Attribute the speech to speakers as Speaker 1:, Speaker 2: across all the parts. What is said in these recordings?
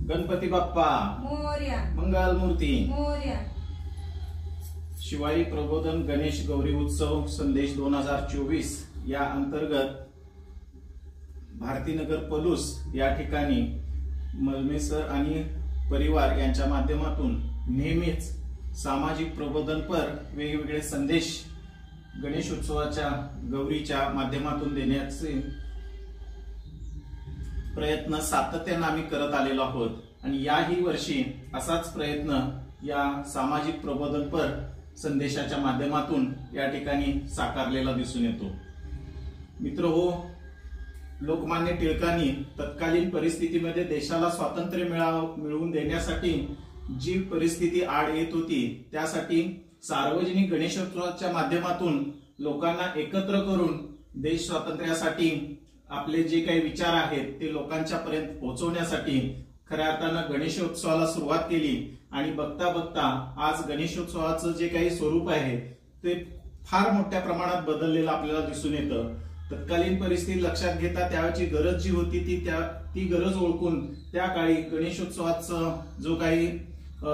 Speaker 1: गणपती बाप्पा
Speaker 2: मोरया,
Speaker 1: मंगल मूर्ती
Speaker 2: मोरया।
Speaker 1: शिवाई प्रबोधन गणेश गौरी उत्सव संदेश 2024 या अंतर्गत भारतीनगर पलूस या ठिकाणी मलमे सर आणि परिवार यांच्या माध्यमातून नेहमीच सामाजिक प्रबोधनपर वेगवेगळे संदेश गणेशोत्सवाच्या गौरीच्या माध्यमातून देण्याचे प्रयत्न सातत्याने आम्ही करत आलेलो आहोत आणि याही वर्षी असाच प्रयत्न या सामाजिक प्रबोधनपर संदेशाच्या माध्यमातून या ठिकाणी साकारलेला दिसून येतो। मित्रहो, लोकमान्य टिळकांनी तत्कालीन परिस्थितीमध्ये देशाला स्वातंत्र्य मिळवून देण्यासाठी जी परिस्थिती आड येत होती त्यासाठी सार्वजनिक गणेशोत्सवाच्या माध्यमातून लोकांना एकत्र करून देश स्वातंत्र्यासाठी आपले जे काही विचार आहेत ते लोकांच्या पर्यंत पोहोचवण्यासाठी खऱ्या अर्थानं गणेशोत्सवाला सुरुवात केली आणि बघता बघता आज गणेशोत्सवाचं जे काही स्वरूप आहे ते फार मोठ्या प्रमाणात बदललेलं आपल्याला दिसून येतं। तत्कालीन परिस्थिती लक्षात घेता त्यावेळची गरज जी होती ती गरज ओळखून त्या काळी गणेशोत्सवाचा जो काही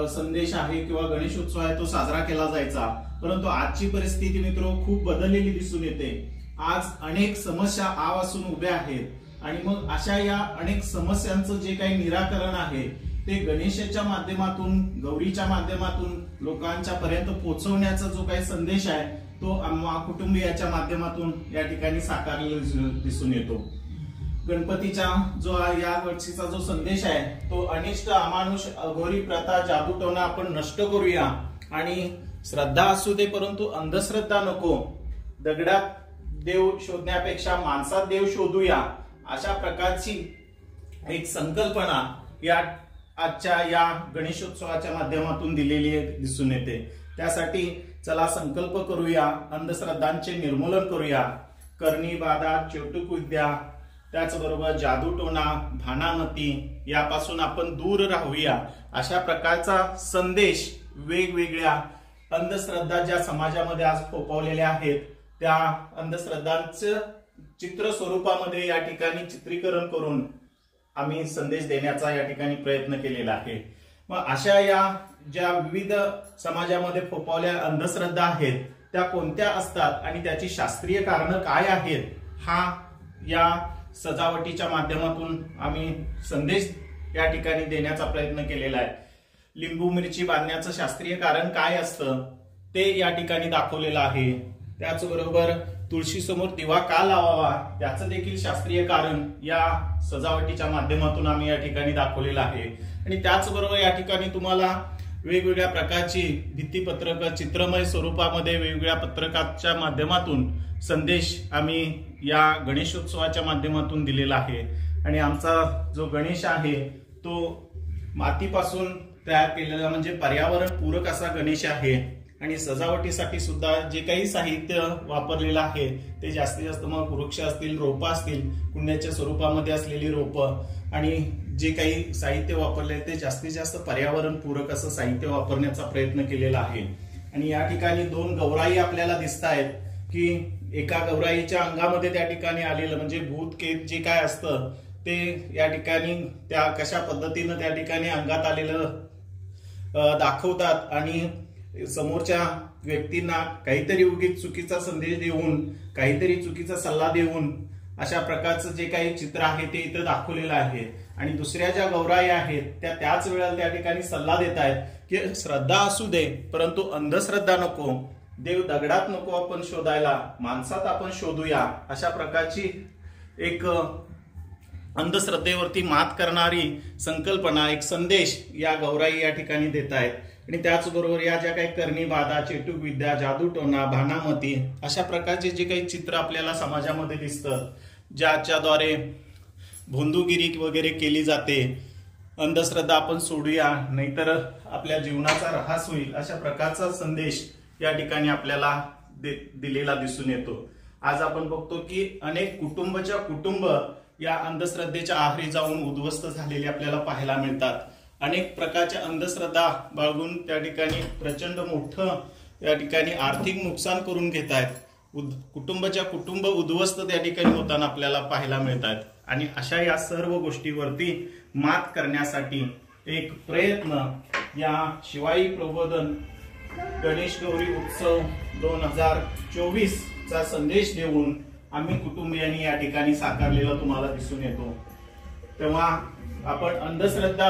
Speaker 1: संदेश आहे किंवा गणेशोत्सव आहे तो साजरा केला जायचा। परंतु आजची परिस्थिती मित्र खूप बदललेली दिसून येते। आज अनेक समस्या आवासून उभ्या आहेत आणि मग अशा या अनेक समस्यांचं जे काही निराकरण आहे ते गणेशाच्या माध्यमातून गौरीच्या माध्यमातून लोकांच्या पर्यंत पोहोचवण्याचा जो काही संदेश आहे तो आम्हा कुटुंबियाच्या माध्यमातून या ठिकाणी साकारलेला दिसून येतो। गणपतीचा जो या वर्षीचा जो संदेश आहे तो अनिष्ट अमानुष अघोरी प्रथा जादूटोना आपण नष्ट करूया आणि श्रद्धा असू दे परंतु अंधश्रद्धा नको, दगडात देव शोधण्यापेक्षा माणसात देव शोधूया, अशा प्रकारची एक संकल्पना या आजच्या या गणेशोत्सवाच्या माध्यमातून दिलेली दिसून येते। त्यासाठी चला संकल्प करूया, अंधश्रद्धांचे निर्मूलन करूया, करणी बाधा चोटूक विद्या त्याचबरोबर जादूटोना भानामती यापासून आपण दूर राहूया, अशा प्रकारचा संदेश वेगवेगळ्या अंधश्रद्धा ज्या समाजामध्ये आज फोफावलेल्या आहेत त्या अंधश्रद्धांचं चित्र स्वरूपामध्ये या ठिकाणी चित्रीकरण करून आम्ही संदेश देण्याचा या ठिकाणी प्रयत्न केलेला आहे। मग अशा या ज्या विविध समाजामध्ये फोफावलेल्या अंधश्रद्धा आहेत त्या कोणत्या असतात आणि त्याची शास्त्रीय कारणं काय आहेत हा या सजावटीच्या माध्यमातून आम्ही संदेश या ठिकाणी देण्याचा प्रयत्न केलेला आहे। लिंबू मिरची बांधण्याचं शास्त्रीय कारण काय असतं ते या ठिकाणी दाखवलेलं आहे। त्याचबरोबर तुळशी समोर दिवा का लावावा त्याचं देखील शास्त्रीय कारण या सजावटीच्या माध्यमातून आम्ही या ठिकाणी दाखवलेलं आहे। आणि त्याचबरोबर या ठिकाणी तुम्हाला वेगवेगळ्या प्रकारची भित्तीपत्रक चित्रमय स्वरूपामध्ये वेगवेगळ्या पत्रकाच्या माध्यमातून संदेश आम्ही या गणेशोत्सवाच्या माध्यमातून दिलेला आहे। आणि आमचा जो गणेश आहे तो मातीपासून तयार केलेला म्हणजे पर्यावरण पूरक असा गणेश आहे आणि सजावटीसाठी सुद्धा जे काही साहित्य वापरलेलं आहे ते जास्तीत जास्त मग वृक्ष असतील, रोपं असतील, कुंड्याच्या स्वरूपामध्ये असलेली रोपं आणि जे काही साहित्य वापरले ते जास्तीत जास्त पर्यावरण पूरक असं साहित्य वापरण्याचा प्रयत्न केलेला आहे। आणि या ठिकाणी दोन गौराई आपल्याला दिसत आहेत की एका गौराईच्या अंगामध्ये त्या ठिकाणी आलेलं म्हणजे भूत केत जे काय असतं ते या ठिकाणी त्या कशा पद्धतीनं त्या ठिकाणी अंगात आलेलं दाखवतात आणि समोरच्या व्यक्तींना काहीतरी उगीच चुकीचा संदेश देऊन काहीतरी चुकीचा सल्ला देऊन अशा प्रकारचं जे काही चित्र आहे ते इथं दाखवलेलं आहे। आणि दुसऱ्या ज्या गौराई आहेत त्याच वेळेला त्या ठिकाणी सल्ला देत आहेत की श्रद्धा असू दे परंतु अंधश्रद्धा नको, देव दगडात नको आपण शोधायला, माणसात आपण शोधूया, अशा प्रकारची एक अंधश्रद्धेवरती मात करणारी संकल्पना एक संदेश या गौराई या ठिकाणी देत आहेत। आणि त्याचबरोबर या ज्या काही करणी बाधा चेटूक विद्या जादूटोना भानामती अशा प्रकारचे जे काही चित्र आपल्याला समाजामध्ये दिसतं ज्याच्याद्वारे भोंदूगिरी वगैरे केली जाते, अंधश्रद्धा आपण सोडूया नाहीतर आपल्या जीवनाचा ऱ्हास होईल, अशा प्रकारचा संदेश या ठिकाणी आपल्याला दिलेला दिसून येतो। आज आपण बघतो की अनेक कुटुंब या अंधश्रद्धेच्या आहारी जाऊन उद्ध्वस्त झालेले आपल्याला पाहायला मिळतात। अनेक प्रकारच्या अंधश्रद्धा बाळगून त्या ठिकाणी प्रचंड मोठं या ठिकाणी आर्थिक नुकसान करून घेत आहेत, कुटुंब उद्ध्वस्त त्या ठिकाणी होताना आपल्याला पाहायला मिळतात। आणि अशा या सर्व गोष्टीवरती मात करण्यासाठी एक प्रयत्न या शिवाई प्रबोधन गणेश गौरी उत्सव 2024 चा संदेश देऊन आम्ही कुटुंबियांनी या ठिकाणी साकारलेला तुम्हाला दिसून येतो। तेव्हा आपण अंधश्रद्धा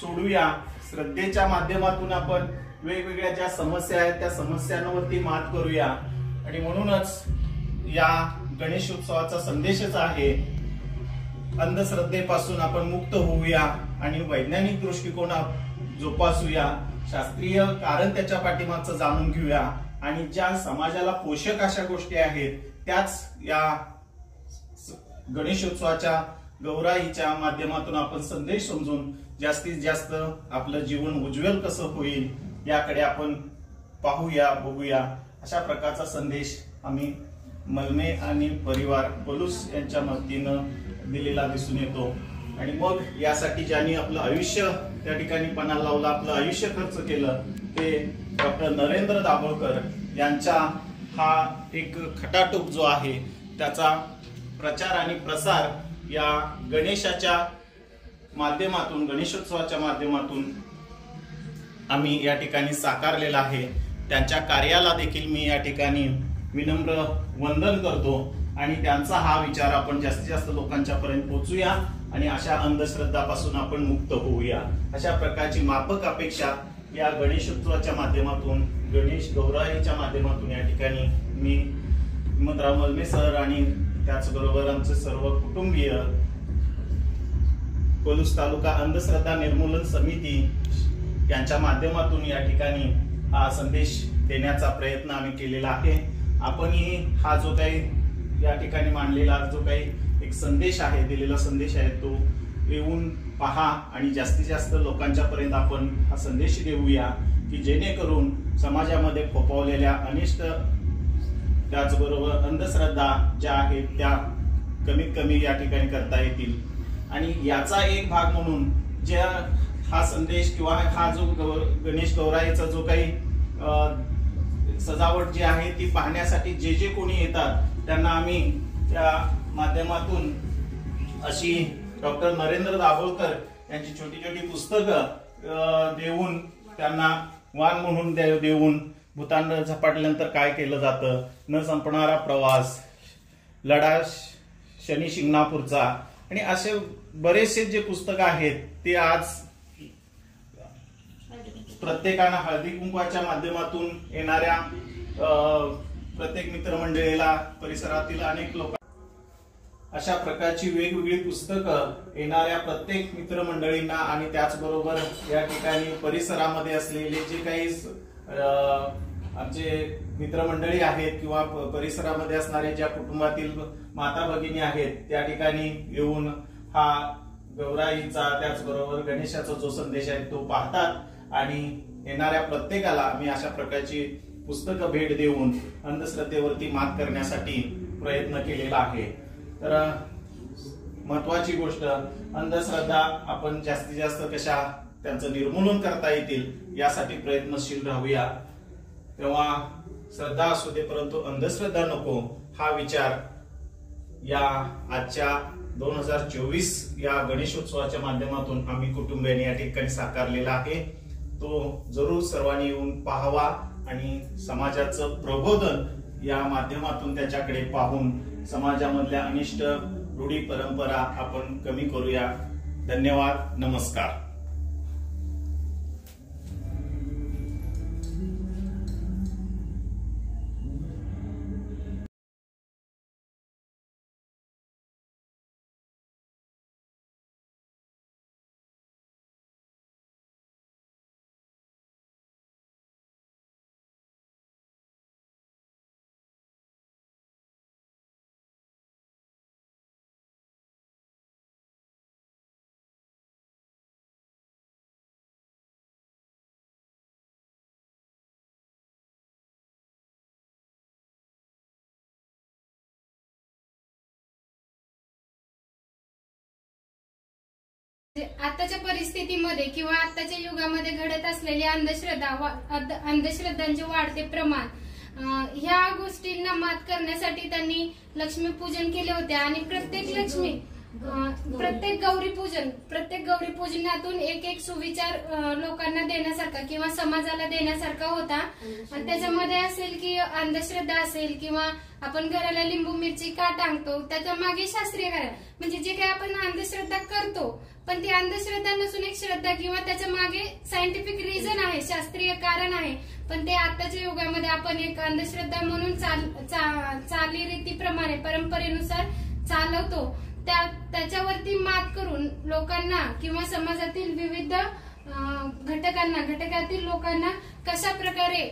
Speaker 1: सोडूया, श्रद्धेच्या माध्यमातून आपण वेगवेगळ्या ज्या समस्या आहेत त्या समस्यांवरती मात करूया। आणि म्हणूनच या गणेशोत्सवाचा संदेशच आहे, अंधश्रद्धेपासून आपण मुक्त होऊया आणि वैज्ञानिक दृष्टिकोन जोपासूया, शास्त्रीय कारण त्याच्या पाठीमागचं जाणून घेऊया आणि ज्या समाजाला पोषक अशा गोष्टी आहेत त्याच या गणेशोत्सवाच्या गौराईच्या माध्यमातून आपण संदेश समजून जास्तीत जास्त आपलं जीवन उज्ज्वल कसं होईल याकडे आपण पाहूया, बघूया। अशा प्रकारचा संदेश आम्ही मलमे आणि परिवार पलूस यांच्या वतीनं दिलेला दिसून येतो। आणि मग यासाठी ज्यांनी आपलं आयुष्य त्या ठिकाणी पणाला लावलं, आपलं आयुष्य खर्च केलं, ते डॉक्टर नरेंद्र दाभोळकर यांचा हा एक खटाटोप जो आहे त्याचा प्रचार आणि प्रसार या गणेशाच्या माध्यमातून, गणेशोत्सवाच्या माध्यमातून आम्ही या ठिकाणी साकारलेला आहे। त्यांच्या कार्याला देखील मी या ठिकाणी विनम्र वंदन करतो आणि त्यांचा हा विचार आपण जास्तीत जास्त लोकांच्या पर्यंत पोहोचूया आणि अशा अंधश्रद्धापासून आपण मुक्त होऊया। अशा प्रकारची माफक अपेक्षा या गणेशोत्सवाच्या माध्यमातून, गणेश गौराईच्या माध्यमातून या ठिकाणी मी हिमंतराव मलमे सर आणि त्याचबरोबर आमचे सर्व कुटुंबीय, पलूस तालुका अंधश्रद्धा निर्मूलन समिती यांच्या माध्यमातून या ठिकाणी हा संदेश देण्याचा प्रयत्न आम्ही केलेला आहे। आपणही हा जो काही या ठिकाणी मांडलेला जो काही एक संदेश आहे, दिलेला संदेश आहे, तो येऊन पहा आणि जास्तीत जास्त लोकांच्या पर्यंत आपण हा संदेश देऊया की जेणेकरून समाजामध्ये फोफावलेल्या अनिष्ट त्याचबरोबर अंधश्रद्धा ज्या आहेत त्या कमीत कमी या ठिकाणी करता येतील। आणि याचा एक भाग म्हणून ज्या हा संदेश किंवा हा जो गणेश गौराईचा जो काही सजावट जी आहे ती पाहण्यासाठी जे जे कोणी येतात त्यांना आम्ही त्या माध्यमातून अशी डॉक्टर नरेंद्र दाभोळकर यांची छोटी छोटी पुस्तकं देऊन, त्यांना वाण म्हणून देऊन, भूतान झपाटल्यानंतर काय केलं जातं, न संपणारा प्रवास, लढा शनी शिंगणापूरचा आणि असे बरेचसे जे पुस्तकं आहेत ते आज प्रत्येकानं हळदी कुंकवाच्या माध्यमातून येणाऱ्या प्रत्येक मित्रमंडळीला, परिसरातील अनेक लोक अशा प्रकारची वेगवेगळी पुस्तकं येणाऱ्या प्रत्येक मित्रमंडळींना आणि त्याचबरोबर या ठिकाणी परिसरामध्ये असलेले जे काही आमचे मित्रमंडळी आहेत किंवा परिसरामध्ये असणारे ज्या कुटुंबातील माता भगिनी आहेत त्या ठिकाणी येऊन हा गौराईचा त्याचबरोबर गणेशाचा जो संदेश आहे तो पाहतात आणि येणाऱ्या प्रत्येकाला आम्ही अशा प्रकारची पुस्तकं भेट देऊन अंधश्रद्धेवरती मात करण्यासाठी प्रयत्न केलेला आहे। तर महत्वाची गोष्ट, अंधश्रद्धा आपण जास्तीत जास्त कशा त्यांचं निर्मूलन करता येतील यासाठी प्रयत्नशील राहूया। तेव्हा श्रद्धा असू दे परंतु अंधश्रद्धा नको, हा विचार या आजच्या 2024 या गणेशोत्सवाच्या माध्यमातून आम्ही कुटुंबियांनी या ठिकाणी साकारलेला आहे। तो जरूर सर्वांनी येऊन पाहावा आणि समाजाचं प्रबोधन या माध्यमातून त्याच्याकडे पाहून समाजामधल्या अनिष्ट रूढी परंपरा आपण कमी करूया। धन्यवाद, नमस्कार।
Speaker 2: आताच्या परिस्थितीमध्ये किंवा आताच्या युगामध्ये घडत असलेल्या अंधश्रद्धांचे वाढते प्रमाण, ह्या गोष्टींना मात करण्यासाठी त्यांनी लक्ष्मी पूजन केले होते आणि प्रत्येक लक्ष्मी प्रत्येक गौरी पूजनातून एक सुविचार लोकांना देण्यासारखा किंवा समाजाला देण्यासारखा होता. त्याच्यामध्ये असेल की अंधश्रद्धा असेल किंवा आपण घराला लिंबू मिरची का टांगतो, त्याच्या मागे शास्त्रीय कारण म्हणजे जे काही आपण अंधश्रद्धा करतो पण ती अंधश्रद्धा नसून एक श्रद्धा किंवा त्याच्या मागे सायंटिफिक रिझन आहे, शास्त्रीय कारण आहे. पण ते आताच्या युगामध्ये आपण एक अंधश्रद्धा म्हणून चालीरीतीप्रमाणे परंपरेनुसार चालवतो. त्याच्यावरती मात करून लोकांना किंवा समाजातील विविध घटकातील लोकांना कशा प्रकारे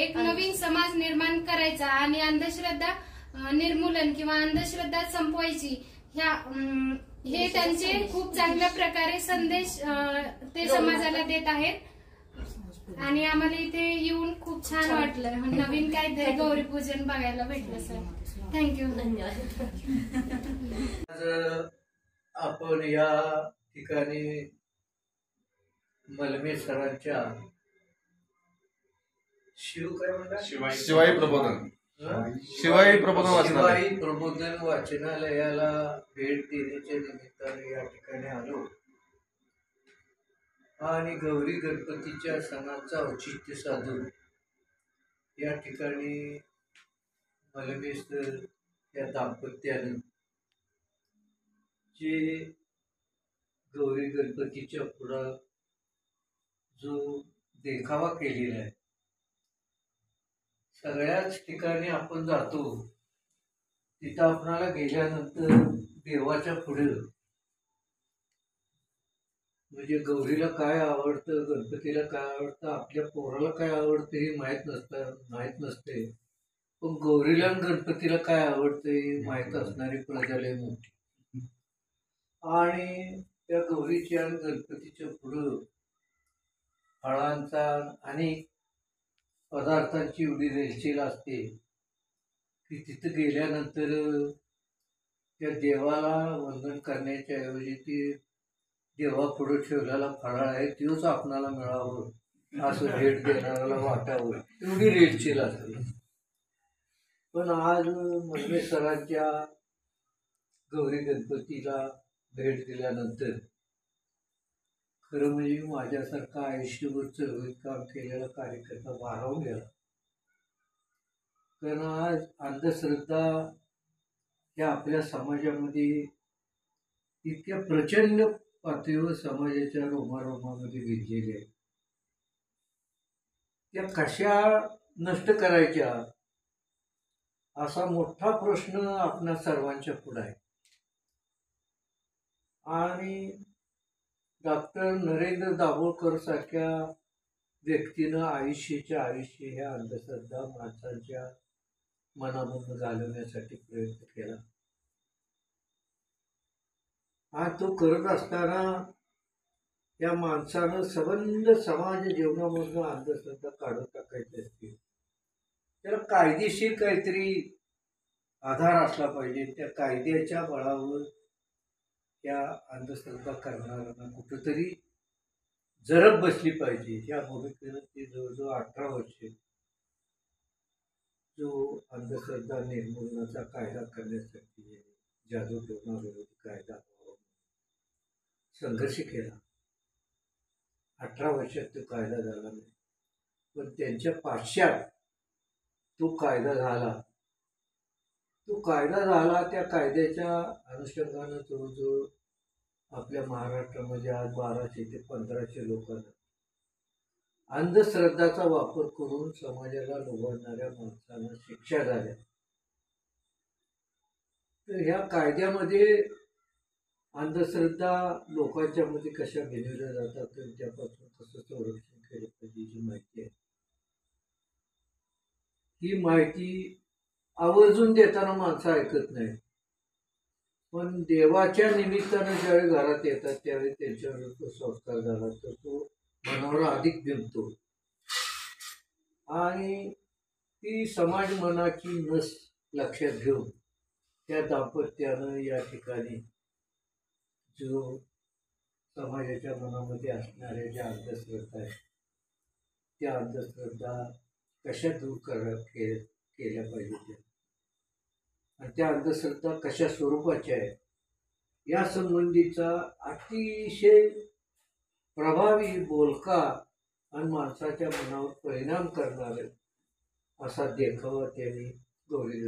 Speaker 2: एक नवीन समाज निर्माण करायचा आणि अंधश्रद्धा निर्मूलन किंवा अंधश्रद्धा संपवायची हे त्यांचे खूप चांगल्या प्रकारे संदेश ते समाजाला देत आहेत. आणि आम्हाला इथे येऊन खूप छान वाटलं. नवीन काहीतरी गौरीपूजन बघायला भेटलं सर. थँक्यू.
Speaker 3: आज आपण या ठिकाणी मलमे सरांच्या
Speaker 4: शिवाई प्रबोधन
Speaker 3: वाचनालयाला भेट देण्याच्या निमित्ताने या ठिकाणी आलो आणि गौरी गणपतीच्या सणाचा औचित्य साधून या ठिकाणी मलमेसर या दाम्पत्यानं जे गौरी गणपतीच्या पुढं जो देखावा केलेला आहे, सगळ्याच ठिकाणी आपण जातो तिथं आपणाला गेल्यानंतर देवाच्या पुढे म्हणजे गौरीला काय आवडतं, गणपतीला काय आवडतं, आपल्या पोराला काय आवडतं हे माहीत नसते. पण गौरीला आणि गणपतीला काय आवडतं हे माहीत असणारी प्रजा लय मोठी. आणि त्या गौरीच्या आणि गणपतीच्या पुढं फळांचा आणि पदार्थांची एवढी रेलचेल असते की तिथं गेल्यानंतर त्या देवाला वंदन करण्याच्या ऐवजी ती देवापुढं ठेवलेला फराळ आहे तोच आपणाला मिळावं असं भेट देणाऱ्याला वाटावं, एवढी रेलचेल असते. पण आज मलमे सरांच्या गौरी गणपतीला भेट दिल्यानंतर खरं म्हणजे माझ्यासारखा आयुष्यभर चळवळीत काम केलेला कार्यकर्ता भारावून गेला. कारण आज अंधश्रद्धा या आपल्या समाजामध्ये इतक्या प्रचंड पातळीवर समाजाच्या रोमारोमामध्ये भिजलेल्या आहेत. त्या कशा नष्ट करायच्या असा मोठा प्रश्न आपल्या सर्वांच्या पुढे आहे. आणि डॉक्टर नरेंद्र दाभोळकर सारख्या व्यक्तीनं आयुष्य ह्या अंधश्रद्धा माणसांच्या मनामधून घालवण्यासाठी प्रयत्न केला. आणि तो करत असताना त्या माणसानं संबंध समाज जीवनामधून अंधश्रद्धा काढून टाकायची असते. त्याला कायदेशीर काहीतरी आधार असला पाहिजे. त्या कायद्याच्या बळावर त्या अंधश्रद्धा करणाऱ्यांना कुठंतरी जरब बसली पाहिजे. या भूमिकेनं ते जवळजवळ 18 वर्षे जो अंधश्रद्धा निर्मूलनाचा कायदा करण्यासाठी जादू टोना विरोधी कायदा संघर्ष केला. 18 वर्षात तो कायदा झाला नाही, पण त्यांच्या पाश्चात तो कायदा झाला. त्या कायद्याच्या अनुषंगानं जवळजवळ आपल्या महाराष्ट्रामध्ये आज 1200 ते 1500 लोकांना अंधश्रद्धाचा वापर करून समाजाला लोभावणाऱ्या माणसांना शिक्षा झाल्या. तर ह्या कायद्यामध्ये अंधश्रद्धा लोकांच्या मध्ये कशा भिनवल्या जातात आणि त्यापासून कसं संरक्षण केलं पाहिजे जी माहिती आहे, ही माहिती आवर्जून देताना माणसं ऐकत नाही. पण देवाच्या निमित्तानं ज्यावेळी घरात येतात त्यावेळी त्यांच्यावर तो संस्कार झाला तर तो मनावर अधिक बिंबतो. आणि ती समाज मनाची नस लक्षात घेऊन त्या दाम्पत्यानं या ठिकाणी जो समाजाच्या मनामध्ये असणाऱ्या ज्या अंधश्रद्धा आहेत त्या अंधश्रद्धा कशा दूर केल्या पाहिजे आणि त्या अंधश्रद्धा कशा स्वरूपाच्या आहेत या संबंधीचा अतिशय प्रभावी, बोलका आणि माणसाच्या मनावर परिणाम करणारे असा देखावा त्यांनी गौरी